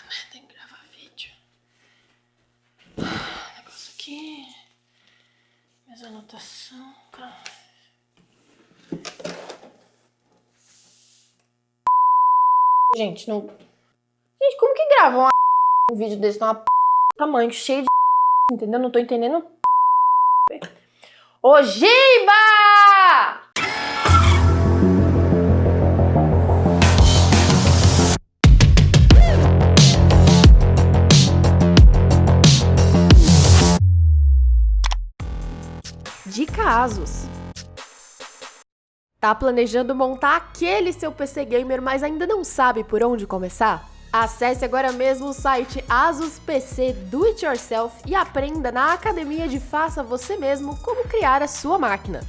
né? Tem que gravar vídeo. Negócio aqui. Minhas anotações, cara. Gente, não... Gente, como que gravam um vídeo desse numa tamanho cheio de entendeu? Não tô entendendo. Ô, Giba! Dica ASUS. Tá planejando montar aquele seu PC gamer, mas ainda não sabe por onde começar? Acesse agora mesmo o site ASUS PC Do It Yourself e aprenda na academia de Faça Você Mesmo como criar a sua máquina.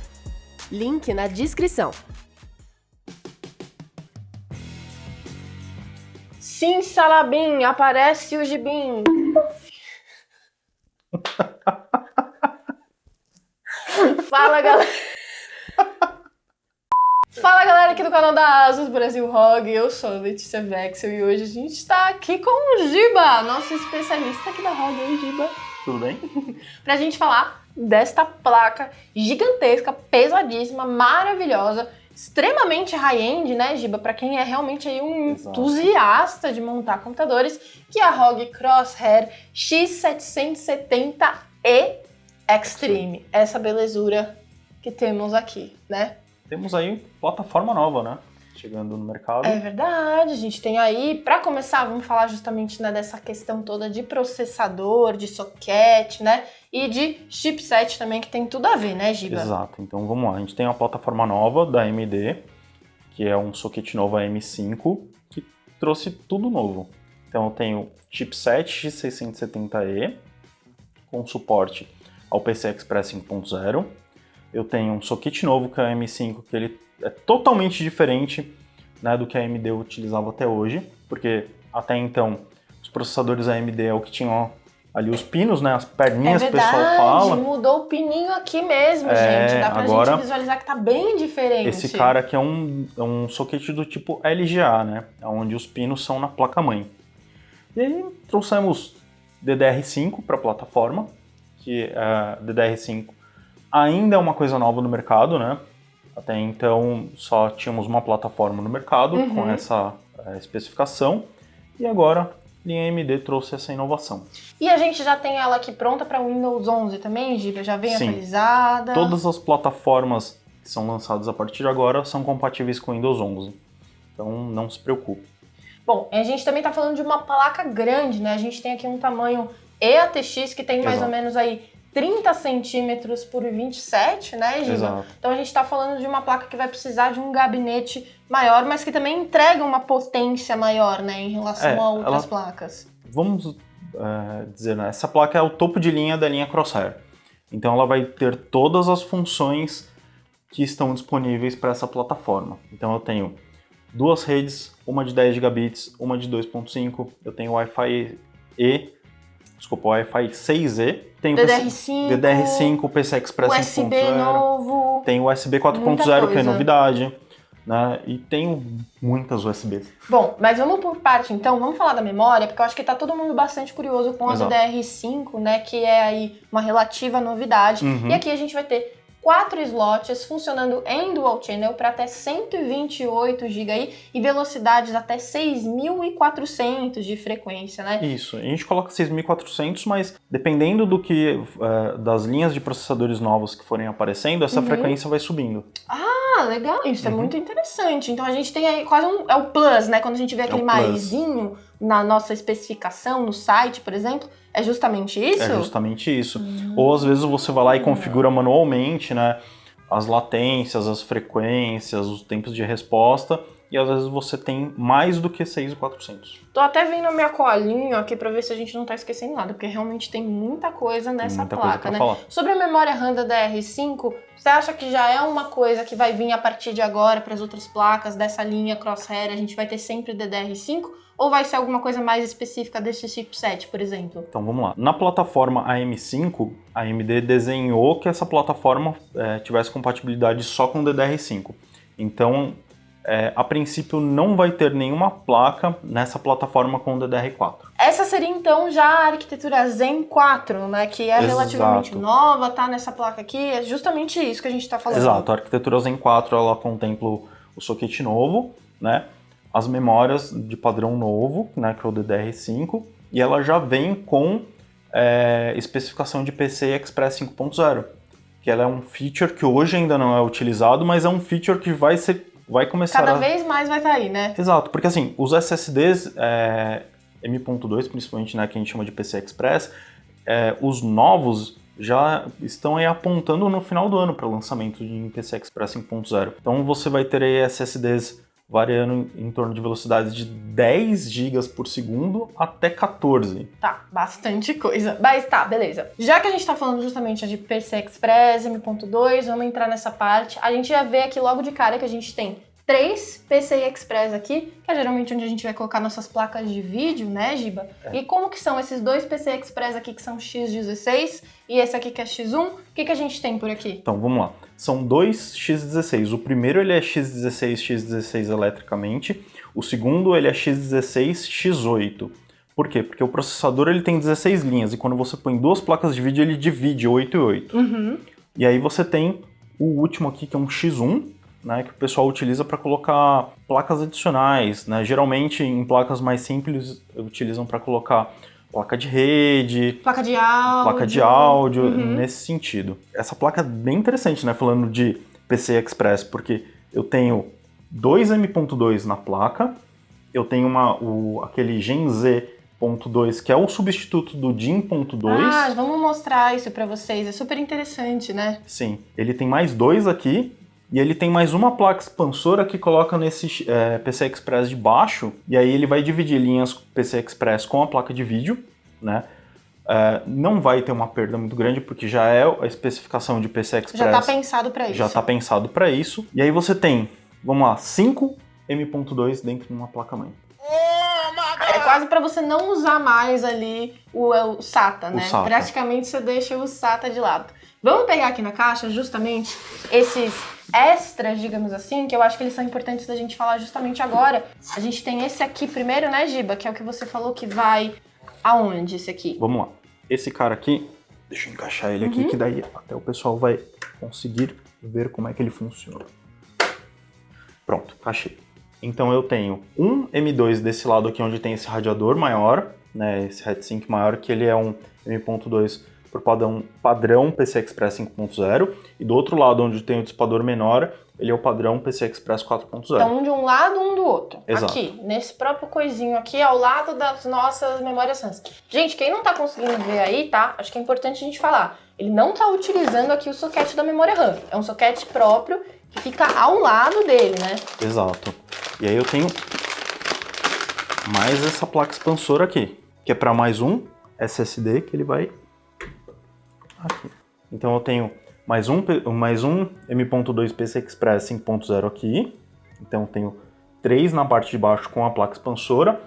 Link na descrição. Sim, Salabim, aparece o Gibim. Fala, galera. Fala, galera aqui do canal da ASUS Brasil ROG, eu sou a Letícia Vexel e hoje a gente tá aqui com o Giba, nosso especialista aqui da ROG. Oi, Giba. Tudo bem? Pra gente falar desta placa gigantesca, pesadíssima, maravilhosa, extremamente high-end, né, Giba? Pra quem é realmente aí um entusiasta de montar computadores, que é a ROG Crosshair X770E Extreme. Essa belezura que temos aqui, né? Temos aí plataforma nova, né? Chegando no mercado. É verdade, a gente tem aí, para começar, vamos falar justamente, né, dessa questão toda de processador, de socket, né, e de chipset também, que tem tudo a ver, né, Giba? Exato, então vamos lá, a gente tem uma plataforma nova da AMD, que é um socket novo AM5, que trouxe tudo novo. Então eu tenho chipset X670E, com suporte ao PCI Express 5.0, eu tenho um socket novo que é o AM5, que ele é totalmente diferente, né, do que a AMD utilizava até hoje, porque até então os processadores AMD é o que tinham ali os pinos, né, as perninhas que o pessoal fala. Mudou o pininho aqui mesmo, gente. Dá pra agora, gente visualizar que tá bem diferente. Esse cara aqui é um socket do tipo LGA, né, onde os pinos são na placa-mãe. E aí trouxemos DDR5 para a plataforma, que DDR5 ainda é uma coisa nova no mercado, né? Até então só tínhamos uma plataforma no mercado com essa especificação e agora a linha AMD trouxe essa inovação. E a gente já tem ela aqui pronta para Windows 11 também, Giba? Já vem atualizada? Todas as plataformas que são lançadas a partir de agora são compatíveis com Windows 11, então não se preocupe. Bom, a gente também está falando de uma placa grande, né? A gente tem aqui um tamanho EATX que tem mais ou menos aí 30 centímetros por 27, né, Giba? Exato. Então a gente está falando de uma placa que vai precisar de um gabinete maior, mas que também entrega uma potência maior, né, em relação a outras placas. Vamos dizer, né, essa placa é o topo de linha da linha Crosshair. Então ela vai ter todas as funções que estão disponíveis para essa plataforma. Então eu tenho duas redes, uma de 10 gigabits, uma de 2.5, eu tenho Wi-Fi 6E, tem DDR5, PCI Express 5.0, USB novo, tem USB 4.0, que é novidade, né? E tem muitas USBs. Bom, mas vamos por parte então, vamos falar da memória, porque eu acho que tá todo mundo bastante curioso com a DDR5, né, que é aí uma relativa novidade. E aqui a gente vai ter 4 slots funcionando em dual channel para até 128 GB aí, e velocidades até 6.400 de frequência, né? Isso, a gente coloca 6.400, mas dependendo do que das linhas de processadores novos que forem aparecendo, essa frequência vai subindo. Ah, legal, isso é muito interessante. Então a gente tem aí quase é o plus, né? Quando a gente vê aquele maisinho na nossa especificação, no site, por exemplo, é justamente isso? É justamente isso. Ou às vezes você vai lá e configura manualmente, né, as latências, as frequências, os tempos de resposta, e às vezes você tem mais do que 6.400. Tô até vendo a minha colinha aqui pra ver se a gente não tá esquecendo nada, porque realmente tem muita coisa nessa placa, né? Falar. Sobre a memória RAM da DR5, você acha que já é uma coisa que vai vir a partir de agora para as outras placas dessa linha Crosshair? A gente vai ter sempre DDR5? Ou vai ser alguma coisa mais específica desse chipset, por exemplo? Então vamos lá. Na plataforma AM5, a AMD desenhou que essa plataforma tivesse compatibilidade só com DDR5. Então a princípio não vai ter nenhuma placa nessa plataforma com o DDR4. Essa seria então já a arquitetura Zen 4, né? Que é relativamente nova, tá nessa placa aqui. É justamente isso que a gente está falando. Exato, a arquitetura Zen 4 ela contempla o socket novo, né? As memórias de padrão novo, né? Que é o DDR5, e ela já vem com especificação de PCI Express 5.0, que ela é um feature que hoje ainda não é utilizado, mas é um feature que vai começar cada vez mais vai estar aí, né? Exato, porque assim, os SSDs M.2, principalmente, né, que a gente chama de PCI Express, os novos já estão aí apontando no final do ano para o lançamento de PCI Express 5.0. Então você vai ter aí SSDs variando em torno de velocidades de 10 GB por segundo até 14. Tá, bastante coisa. Mas tá, beleza. Já que a gente tá falando justamente de PCI Express, M.2, vamos entrar nessa parte. A gente já vê aqui logo de cara que a gente tem 3 PCI Express aqui, que é geralmente onde a gente vai colocar nossas placas de vídeo, né, Giba? E como que são esses 2 PCI Express aqui que são X16 e esse aqui que é X1? O que a gente tem por aqui? Então, vamos lá. São 2 X16. O primeiro ele é X16 eletricamente, o segundo ele é X16 X8. Por quê? Porque o processador ele tem 16 linhas e quando você põe 2 placas de vídeo ele divide 8 e 8. Uhum. E aí você tem o último aqui que é um X1, né, que o pessoal utiliza para colocar placas adicionais, né? Geralmente em placas mais simples utilizam para colocar placa de rede, placa de áudio, nesse sentido. Essa placa é bem interessante, né, falando de PCI Express, porque eu tenho 2 M.2 na placa, eu tenho aquele Gen Z.2, que é o substituto do DIMM.2. Ah, vamos mostrar isso para vocês, é super interessante, né? Sim, ele tem mais 2 aqui, e ele tem mais uma placa expansora que coloca nesse PCI Express de baixo, e aí ele vai dividir linhas PCI Express com a placa de vídeo, né? Não vai ter uma perda muito grande, porque já é a especificação de PCI Express. Já está pensado para isso. Já está pensado para isso. E aí você tem, vamos lá, 5 M.2 dentro de uma placa-mãe. É quase para você não usar mais ali o SATA, né? O SATA. Praticamente você deixa o SATA de lado. Vamos pegar aqui na caixa justamente esses extras, digamos assim, que eu acho que eles são importantes da gente falar justamente agora. A gente tem esse aqui primeiro, né, Giba? Que é o que você falou que vai aonde esse aqui? Vamos lá. Esse cara aqui, deixa eu encaixar ele aqui, que daí até o pessoal vai conseguir ver como é que ele funciona. Pronto, encaixei. Então eu tenho um M.2 desse lado aqui, onde tem esse radiador maior, né, esse heatsink maior, que ele é um M.2 por padrão PCI Express 5.0, e do outro lado, onde tem o dissipador menor, ele é o padrão PCI Express 4.0. Então, um de um lado, um do outro. Exato. Aqui, nesse próprio coisinho aqui, ao lado das nossas memórias RAM. Gente, quem não tá conseguindo ver aí, tá? Acho que é importante a gente falar. Ele não tá utilizando aqui o socket da memória RAM. É um socket próprio que fica ao lado dele, né? Exato. E aí eu tenho mais essa placa expansora aqui, que é para mais um SSD que ele vai aqui. Então eu tenho mais um M.2 PCI Express 5.0 aqui. Então eu tenho 3 na parte de baixo com a placa expansora,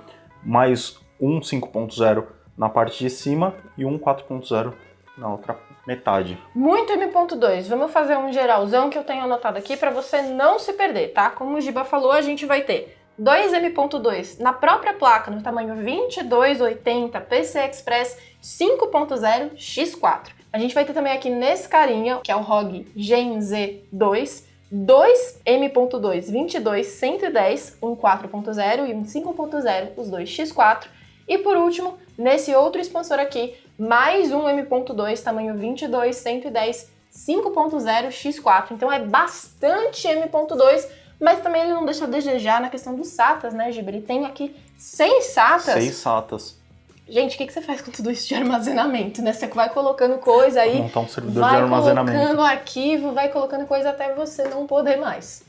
mais um 5.0 na parte de cima e um 4.0 na outra metade. Muito M.2. Vamos fazer um geralzão que eu tenho anotado aqui para você não se perder, tá? Como o Giba falou, a gente vai ter 2 M.2 na própria placa, no tamanho 2280 PCI Express 5.0 X4. A gente vai ter também aqui nesse carinha, que é o ROG Gen Z2, 2 M.2 22110, um 4.0 e um 5.0, os dois X4. E por último, nesse outro expansor aqui, mais um M.2 tamanho 2210, 5.0 X4. Então é bastante M.2, mas também ele não deixa a desejar na questão dos SATAs, né, Giba? Ele tem aqui 6 SATAs. 6 SATAs. Gente, o que você faz com tudo isso de armazenamento, né? Você vai colocando coisa aí, montar um servidor de armazenamento. Vai colocando arquivo, vai colocando coisa até você não poder mais.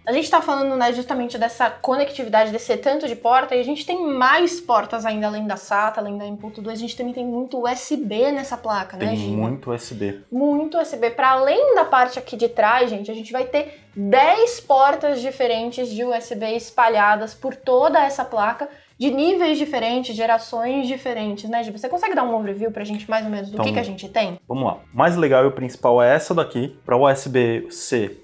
A gente tá falando, né, justamente dessa conectividade, desse tanto de porta, e a gente tem mais portas ainda, além da SATA, além da M.2, a gente também tem muito USB nessa placa, né, Giba? Tem muito USB. Muito USB. Para além da parte aqui de trás, gente, a gente vai ter 10 portas diferentes de USB espalhadas por toda essa placa, de níveis diferentes, gerações diferentes, né, Giba? Você consegue dar um overview pra gente mais ou menos do que a gente tem? Vamos lá. O mais legal e o principal é essa daqui, para USB-C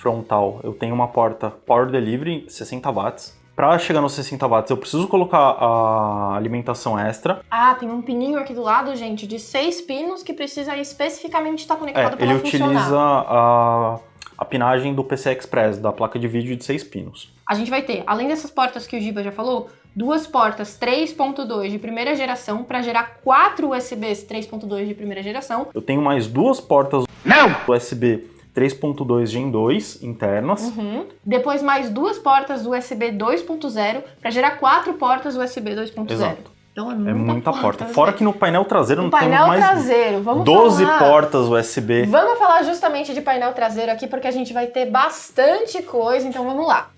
frontal, eu tenho uma porta Power Delivery 60 watts. Para chegar nos 60 watts, eu preciso colocar a alimentação extra. Ah, tem um pininho aqui do lado, gente, de 6 pinos que precisa especificamente estar conectado para ele funcionar. utiliza a pinagem do PCI Express, da placa de vídeo de 6 pinos. A gente vai ter, além dessas portas que o Giba já falou, 2 portas 3.2 de primeira geração para gerar 4 USBs 3.2 de primeira geração. Eu tenho mais 2 portas USB 3.2 Gen 2 internas. Depois mais 2 portas USB 2.0 para gerar 4 portas USB 2.0. Exato. Então É muita porta. Fora que no painel traseiro não temos painel mais traseiro, vamos 12 falar. portas USB. Vamos falar justamente de painel traseiro aqui, porque a gente vai ter bastante coisa, então vamos lá.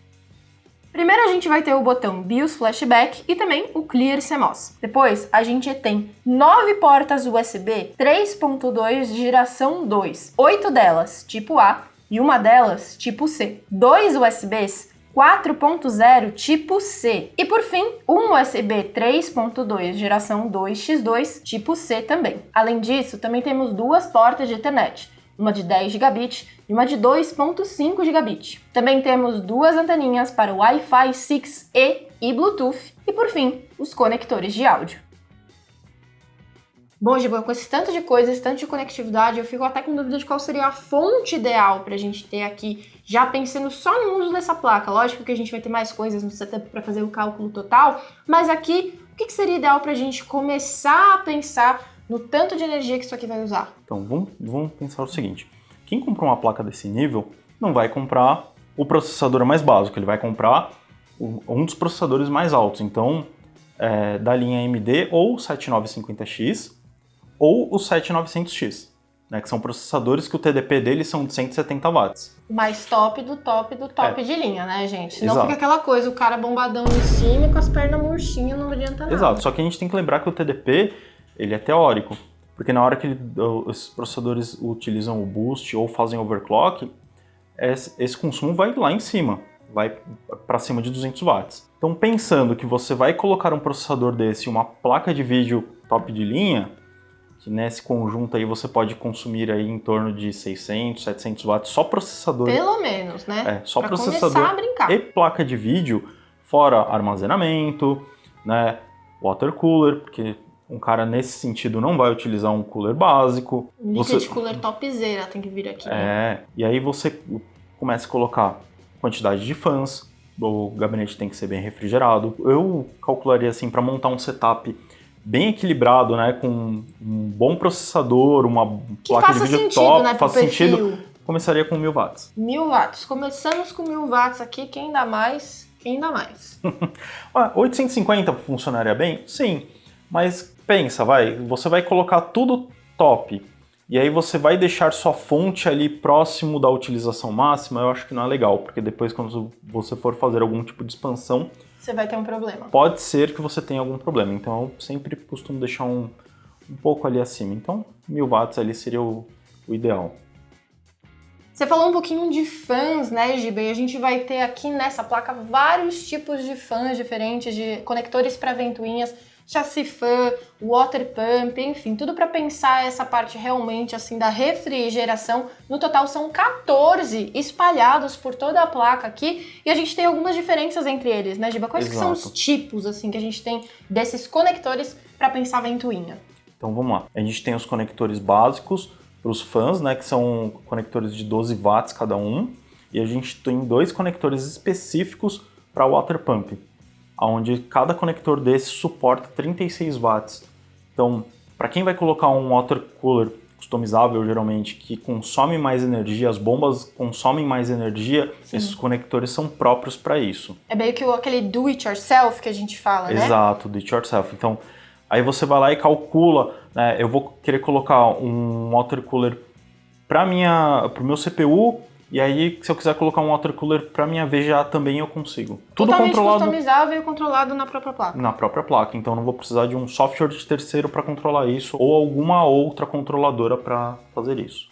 Primeiro a gente vai ter o botão BIOS Flashback e também o Clear CMOS. Depois a gente tem 9 portas USB 3.2 geração 2, 8 delas tipo A e uma delas tipo C. 2 USBs 4.0 tipo C. E por fim, um USB 3.2 geração 2x2 tipo C também. Além disso, também temos 2 portas de Ethernet, uma de 10 gigabit e uma de 2.5 gigabit. Também temos 2 anteninhas para Wi-Fi 6E e Bluetooth. E por fim, os conectores de áudio. Bom, Giba, com esse tanto de coisa, esse tanto de conectividade, eu fico até com dúvida de qual seria a fonte ideal para a gente ter aqui, já pensando só no uso dessa placa. Lógico que a gente vai ter mais coisas no setup para fazer o cálculo total, mas aqui, o que seria ideal para a gente começar a pensar no tanto de energia que isso aqui vai usar? Então, vamos pensar o seguinte. Quem comprou uma placa desse nível não vai comprar o processador mais básico, ele vai comprar um dos processadores mais altos. Então, da linha AMD ou o 7950X ou o 7900X, né, que são processadores que o TDP deles são de 170 watts. Mais top do top do top de linha, né, gente? Senão Exato. fica aquela coisa, o cara bombadão em cima com as pernas murchinhas, não adianta nada. Exato, só que a gente tem que lembrar que o TDP, ele é teórico, porque na hora que esses processadores utilizam o boost ou fazem overclock, esse consumo vai lá em cima, vai para cima de 200 watts. Então, pensando que você vai colocar um processador desse, uma placa de vídeo top de linha, que nesse conjunto aí você pode consumir aí em torno de 600, 700 watts só processador. Pelo menos, né? Só pra processador começar a brincar. E placa de vídeo, fora armazenamento, né, water cooler, porque um cara nesse sentido não vai utilizar um cooler básico. Liquid cooler topzera tem que vir aqui. Né? E aí você começa a colocar quantidade de fãs, o gabinete tem que ser bem refrigerado. Eu calcularia assim, para montar um setup bem equilibrado, né, com um bom processador, uma placa de vídeo sentido, top, né, faz sentido, começaria com 1000 watts. 1000 watts. Começamos com 1000 watts aqui, quem dá mais, quem dá mais. 850 funcionaria bem? Sim, mas pensa, você vai colocar tudo top, e aí você vai deixar sua fonte ali próximo da utilização máxima, eu acho que não é legal, porque depois quando você for fazer algum tipo de expansão, você vai ter um problema. Pode ser que você tenha algum problema, então eu sempre costumo deixar um pouco ali acima. Então, 1000 watts ali seria o ideal. Você falou um pouquinho de fãs, né, Giba? E a gente vai ter aqui nessa placa vários tipos de fãs diferentes, de conectores para ventoinhas, chassi fan, water pump, enfim, tudo para pensar essa parte realmente assim da refrigeração. No total são 14 espalhados por toda a placa aqui e a gente tem algumas diferenças entre eles, né, Giba? Quais que são os tipos assim que a gente tem desses conectores para pensar ventoinha? Então vamos lá. A gente tem os conectores básicos para os fãs, né, que são conectores de 12 watts cada um, e a gente tem 2 conectores específicos para water pump, onde cada conector desse suporta 36 watts. Então, para quem vai colocar um water cooler customizável, geralmente, que consome mais energia, as bombas consomem mais energia, sim, esses conectores são próprios para isso. É meio que aquele do it yourself que a gente fala, né? Exato, do it yourself. Então, aí você vai lá e calcula, né, eu vou querer colocar um water cooler para o meu CPU, e aí, se eu quiser colocar um water cooler para minha VGA também eu consigo. Tudo totalmente controlado, customizável e controlado na própria placa. Na própria placa, então não vou precisar de um software de terceiro para controlar isso ou alguma outra controladora para fazer isso.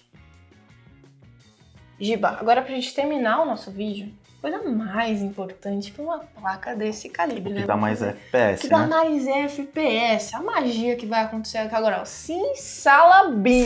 Giba, agora pra gente terminar o nosso vídeo, coisa mais importante para uma placa desse calibre, né? Que dá mais FPS, que dá mais FPS, a magia que vai acontecer aqui agora, ó. Simsalabim!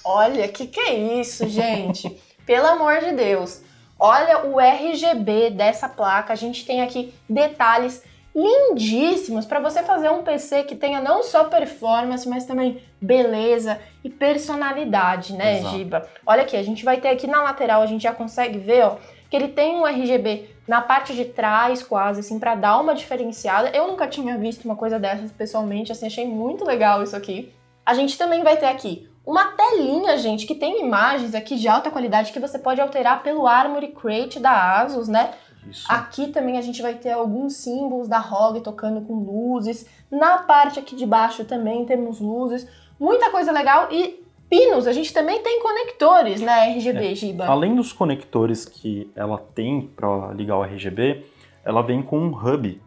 Olha, que é isso, gente? Pelo amor de Deus. Olha o RGB dessa placa, a gente tem aqui detalhes lindíssimos para você fazer um PC que tenha não só performance, mas também beleza e personalidade, né, Exato. Giba? Olha aqui, a gente vai ter aqui na lateral, a gente já consegue ver, ó, que ele tem um RGB na parte de trás quase, assim, para dar uma diferenciada. Eu nunca tinha visto uma coisa dessas pessoalmente, assim, achei muito legal isso aqui. A gente também vai ter aqui uma telinha, gente, que tem imagens aqui de alta qualidade que você pode alterar pelo Armoury Crate da Asus, né? Isso. Aqui também a gente vai ter alguns símbolos da ROG tocando com luzes. Na parte aqui de baixo também temos luzes. Muita coisa legal e pinos. A gente também tem conectores, né, RGB, Giba? Além dos conectores que ela tem para ligar o RGB, ela vem com um hub.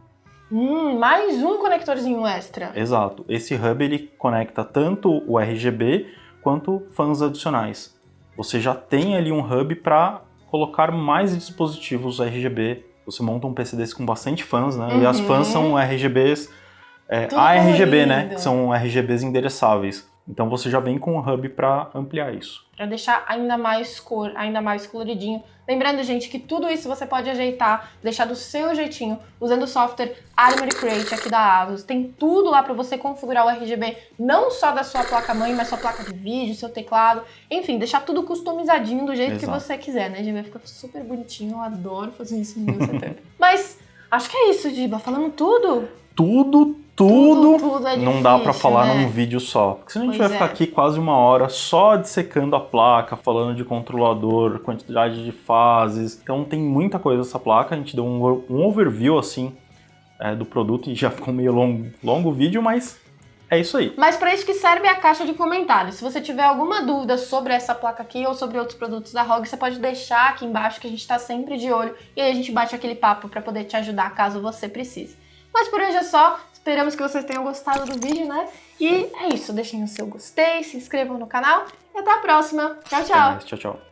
Mais um conectorzinho extra. Exato. Esse hub ele conecta tanto o RGB quanto fãs adicionais. Você já tem ali um hub para colocar mais dispositivos RGB. Você monta um PC desse com bastante fãs, né? E as fãs são RGBs ARGB, né? Que são RGBs endereçáveis. Então você já vem com um hub para ampliar isso. Para deixar ainda mais cor, ainda mais coloridinho. Lembrando, gente, que tudo isso você pode ajeitar, deixar do seu jeitinho, usando o software Armoury Crate aqui da Asus. Tem tudo lá para você configurar o RGB, não só da sua placa-mãe, mas sua placa de vídeo, seu teclado. Enfim, deixar tudo customizadinho do jeito que você quiser, né, Giba? Fica super bonitinho, eu adoro fazer isso no meu setup. Mas acho que é isso, Giba. Falamos tudo? Tudo é difícil, não dá pra falar né? num vídeo só. Porque senão a gente Pois vai ficar aqui quase uma hora só dissecando a placa, falando de controlador, quantidade de fases. Então tem muita coisa nessa placa. A gente deu um overview assim do produto e já ficou meio longo o vídeo, mas é isso aí. Mas para isso que serve a caixa de comentários. Se você tiver alguma dúvida sobre essa placa aqui ou sobre outros produtos da ROG, você pode deixar aqui embaixo que a gente tá sempre de olho e aí a gente bate aquele papo para poder te ajudar caso você precise. Mas por hoje é só. Esperamos que vocês tenham gostado do vídeo, né? E é isso. Deixem o seu gostei, se inscrevam no canal e até a próxima. Tchau, tchau! Tchau, tchau.